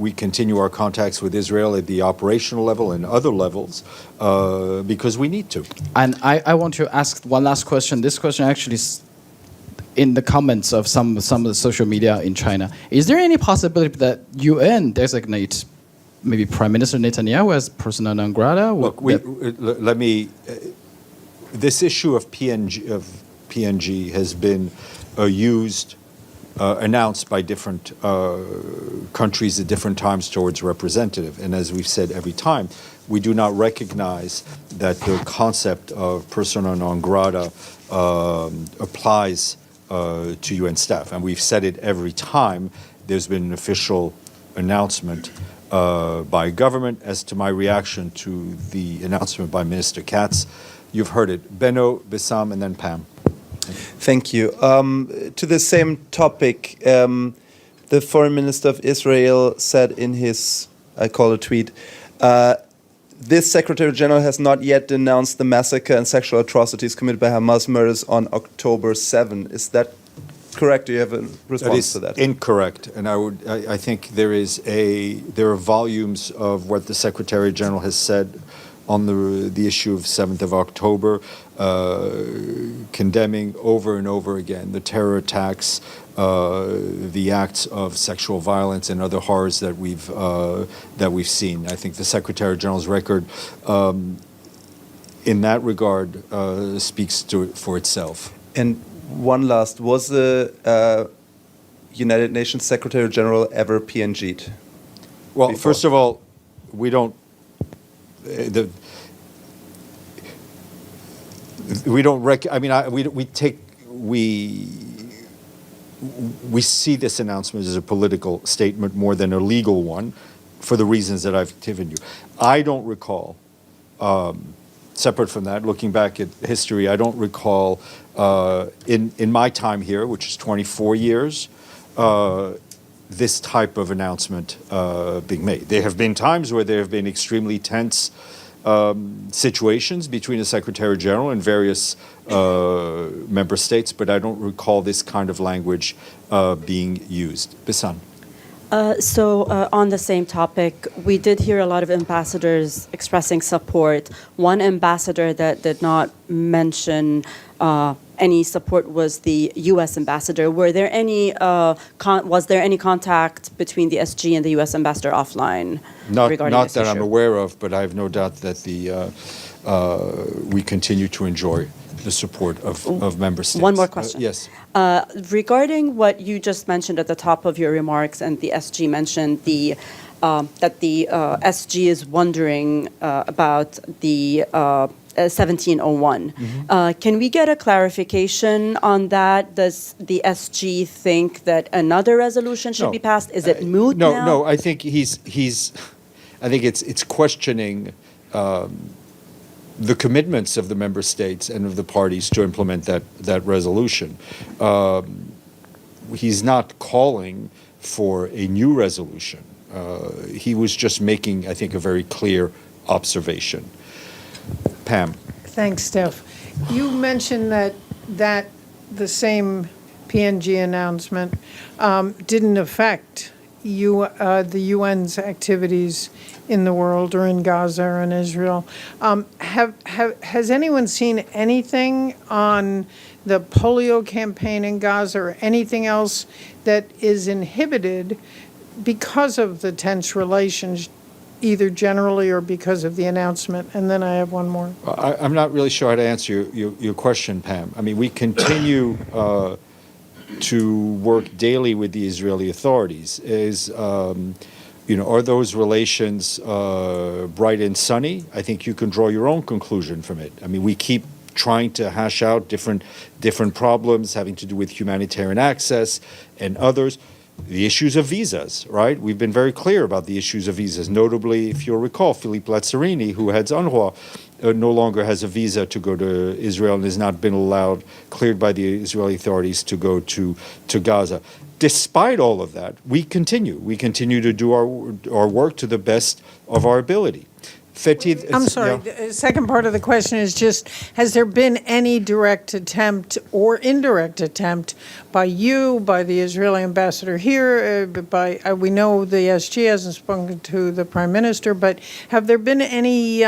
we continue our contacts with Israel at the operational level and other levels because we need to. And I want to ask one last question. This question actually is in the comments of some of the social media in China. Is there any possibility that UN designates maybe Prime Minister Netanyahu as persona non grata? Look, let me. This issue of PNG has been announced by different countries at different times towards representative. And as we've said every time, we do not recognize that the concept of persona non grata applies to UN staff. And we've said it every time there's been an official announcement by government. As to my reaction to the announcement by Minister Katz, you've heard it. Benno, Bissam, and then Pam. Thank you. To the same topic, the Foreign Minister of Israel said in his, I call it tweet, this Secretary General has not yet denounced the massacre and sexual atrocities committed by Hamas murders on October 7. Is that correct? Do you have a response to that? Incorrect. And I think there are volumes of what the Secretary General has said on the issue of 7th of October, condemning over and over again the terror attacks, the acts of sexual violence and other horrors that we've seen. I think the Secretary General's record in that regard speaks for itself. And one last, was the United Nations Secretary General ever PNG'd? Well, before? First of all, we don't. We don't. I mean, we see this announcement as a political statement more than a legal one, for the reasons that I've given you. I don't recall. Separate from that, looking back at history, I don't recall in my time here, which is 24 years, this type of announcement being made. There have been times where there have been extremely tense situations between the Secretary General and various member states, but I don't recall this kind of language being used. Bisan. On the same topic, we did hear a lot of ambassadors expressing support. One ambassador that did not mention any support was the U.S. ambassador. Was there any contact between the SG and the U.S. ambassador offline regarding this issue? Not that I'm aware of, but I have no doubt that we continue to enjoy the support of member states. One more question. Yes. Regarding what you just mentioned at the top of your remarks, and the SG mentioned that the SG is wondering about the 1701. Mm-hmm. Can we get a clarification on that? Does the SG think that another resolution should be passed? Is it moot now? No. I think I think it's questioning the commitments of the member states and of the parties to implement that resolution. He's not calling for a new resolution. He was just making, I think, a very clear observation. Pam. Thanks, Steph. You mentioned that the same PNG announcement didn't affect the UN's activities in the world or in Gaza or in Israel. Has anyone seen anything on the polio campaign in Gaza or anything else that is inhibited because of the tense relations, either generally or because of the announcement? And then I have one more. I'm not really sure how to answer your question, Pam. I mean, we continue to work daily with the Israeli authorities. Are those relations bright and sunny? I think you can draw your own conclusion from it. I mean, we keep trying to hash out different problems having to do with humanitarian access and others. The issues of visas, right? We've been very clear about the issues of visas. Notably, if you'll recall, Philippe Lazzarini, who heads UNRWA, no longer has a visa to go to Israel and has not been cleared by the Israeli authorities to go to Gaza. Despite all of that, we continue to do our work to the best of our ability. Fethi, I'm sorry, the second part of the question is just, has there been any direct attempt or indirect attempt by you, by the Israeli ambassador here, we know the SG hasn't spoken to the Prime Minister, but have there been any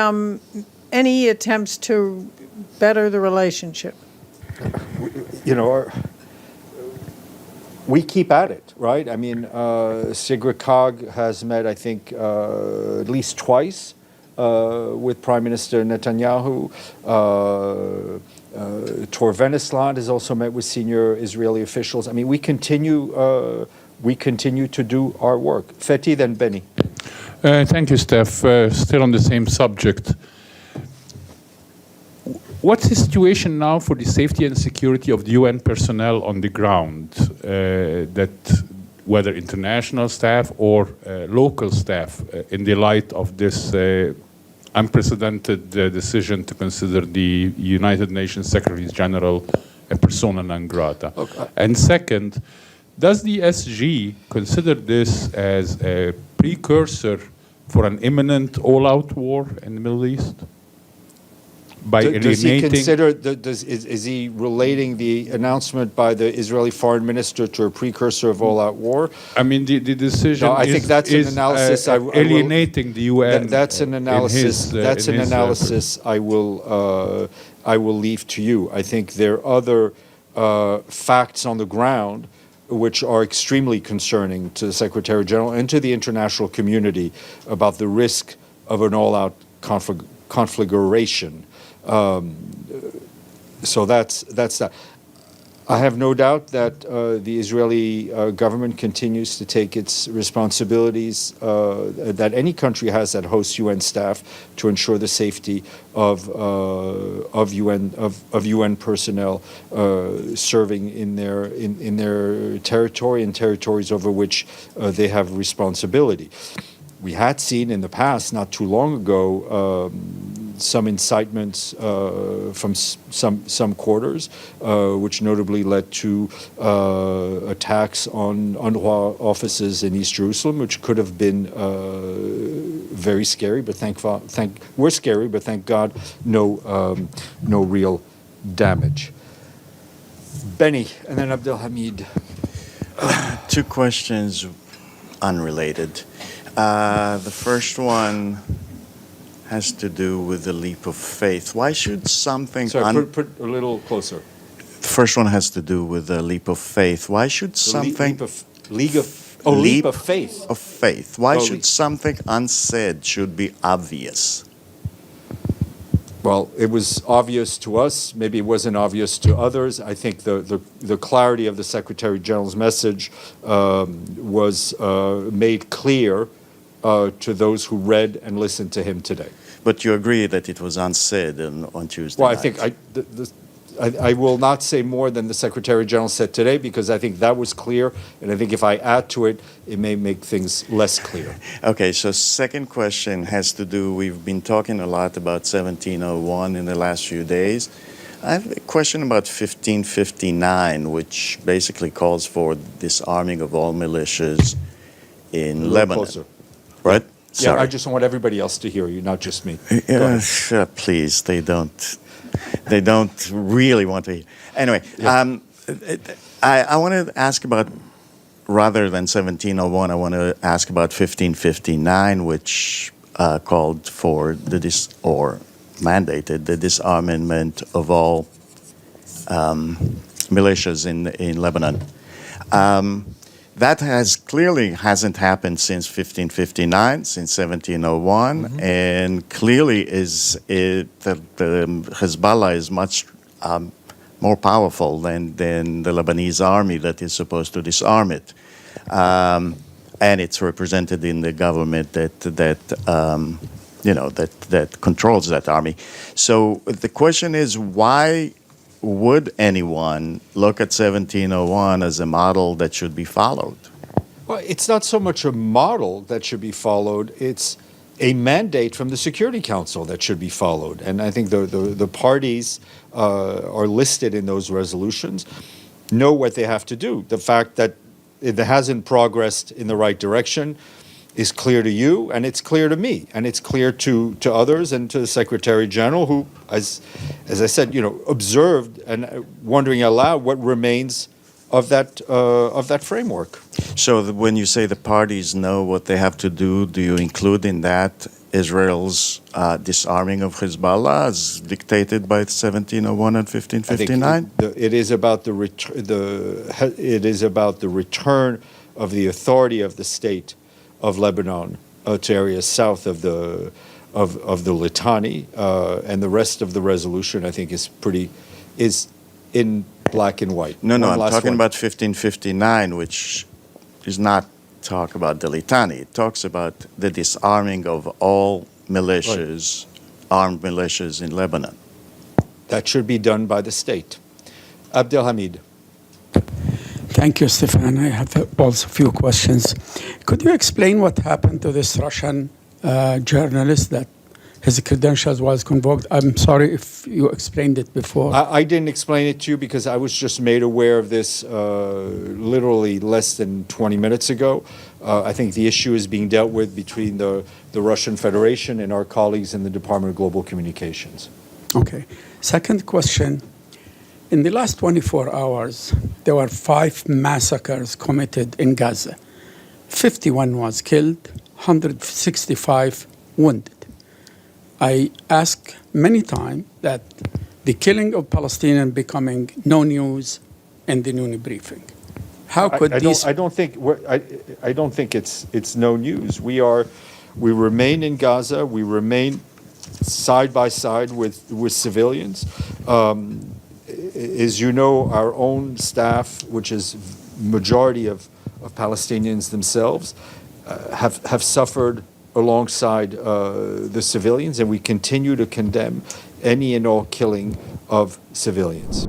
attempts to better the relationship? you know, we keep at it, right? I mean, Sigrid Kaag has met, I think, at least twice with Prime Minister Netanyahu. Tor Venesland has also met with senior Israeli officials. I mean, we continue to do our work. Fethi, then Benny. Thank you, Steph. Still on the same subject. What's the situation now for the safety and security of the UN personnel on the ground, that whether international staff or local staff, in the light of this unprecedented decision to consider the United Nations Secretary General a persona non grata? Okay. And second, does the SG consider this as a precursor for an imminent all-out war in the Middle East? By Does he alienating, consider, is he relating the announcement by the Israeli foreign minister to a precursor of all-out war? I mean, the decision No, I think that's an is analysis I will- alienating the UN. That's an analysis. That's an analysis effort. I will leave to you. I think there are other facts on the ground which are extremely concerning to the Secretary General and to the international community about the risk of an all-out conflagration. So that's that. I have no doubt that the Israeli government continues to take its responsibilities that any country has that hosts UN staff to ensure the safety of UN personnel serving in their territory and territories over which they have responsibility. We had seen in the past, not too long ago, some incitements from some quarters, which notably led to attacks on UNRWA offices in East Jerusalem, which could have been very scary. But thank God, no real damage. Benny, and then Abdelhamid. Two questions unrelated. The first one has to do with the leap of faith. Why should something... Sorry, put a little closer. The first one has to do with the leap of faith. Why should something... Leap of faith. Of faith. Why Oh, should something unsaid should be obvious? Well, it was obvious to us. Maybe it wasn't obvious to others. I think the clarity of the Secretary General's message was made clear to those who read and listened to him today. But you agree that it was unsaid on Tuesday Well, I night. think I will not say more than the Secretary General said today, because I think that was clear, and I think if I add to it, it may make things less clear. Okay, so second question has to do, we've been talking a lot about 1701 in the last few days. I have a question about 1559, which basically calls for disarming of all militias in Lebanon. Closer. Right? Yeah, Sorry. I just want everybody else to hear you, not just me. Please, they don't really want to hear. Anyway, Yeah. I want to ask about, rather than 1701, I want to ask about 1559, which called for mandated the disarmament of all militias in Lebanon. That clearly hasn't happened since 1559, since 1701, and clearly the Hezbollah is much more powerful than the Lebanese army that is supposed to disarm it, and it's represented in the government that controls that army. So the question is, why would anyone look at 1701 as a model that should be followed? Well, it's not so much a model that should be followed, it's a mandate from the Security Council that should be followed. And I think the parties are listed in those resolutions, know what they have to do. The fact that it hasn't progressed in the right direction is clear to you, and it's clear to me, and it's clear to others and to the Secretary General, who, as I said, observed and wondering aloud what remains of that framework. So when you say the parties know what they have to do you include in that Israel's disarming of Hezbollah as dictated by 1701 and 1559? It is about the return of the authority of the state of Lebanon to areas south of the Litani, and the rest of the resolution, I think, is in black and white. No, One I'm last talking one. about 1559, which is not talk about the Litani. It talks about the disarming of all militias, armed militias in Lebanon. That should be done by the state. Abdelhamid. Thank you, Stéphane. I have also a few questions. Could you explain what happened to this Russian journalist that his credentials was convoked? I'm sorry if you explained it before. I didn't explain it to you because I was just made aware of this literally less than 20 minutes ago. I think the issue is being dealt with between the Russian Federation and our colleagues in the Department of Global Communications. Okay. Second question. In the last 24 hours, there were 5 massacres committed in Gaza. 51 was killed, 165 wounded. I ask many times that the killing of Palestinians becoming no news in the noon briefing. How could these? I don't think it's no news. We remain in Gaza. We remain side by side with civilians. As you know, our own staff, which is majority of Palestinians themselves, have suffered alongside the civilians, and we continue to condemn any and all killing of civilians.